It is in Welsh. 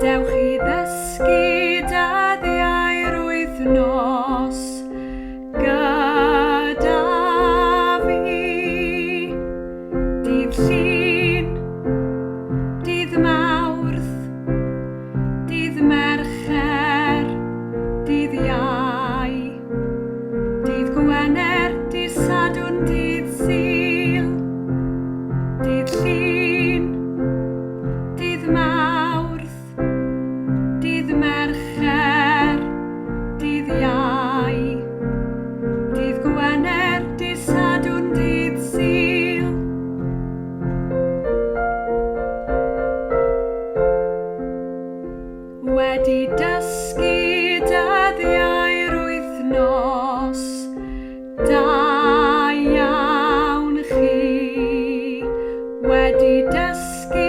Gadewch i ddysgu dyddiau'r wythnos gyda fi. Dydd Llun, dydd Mawrth, dydd Mercher, dydd Iau, dydd Gwener, dydd Sadwrn, dydd Sul, dydd Llun, dydd Mawrth, dydd Mercher, dydd Iau, dydd Gwener, dydd Sadwrn, dydd Sul. Wedi dysgu dyddiau'r wythnos, da iawn chi. Wedi dysgu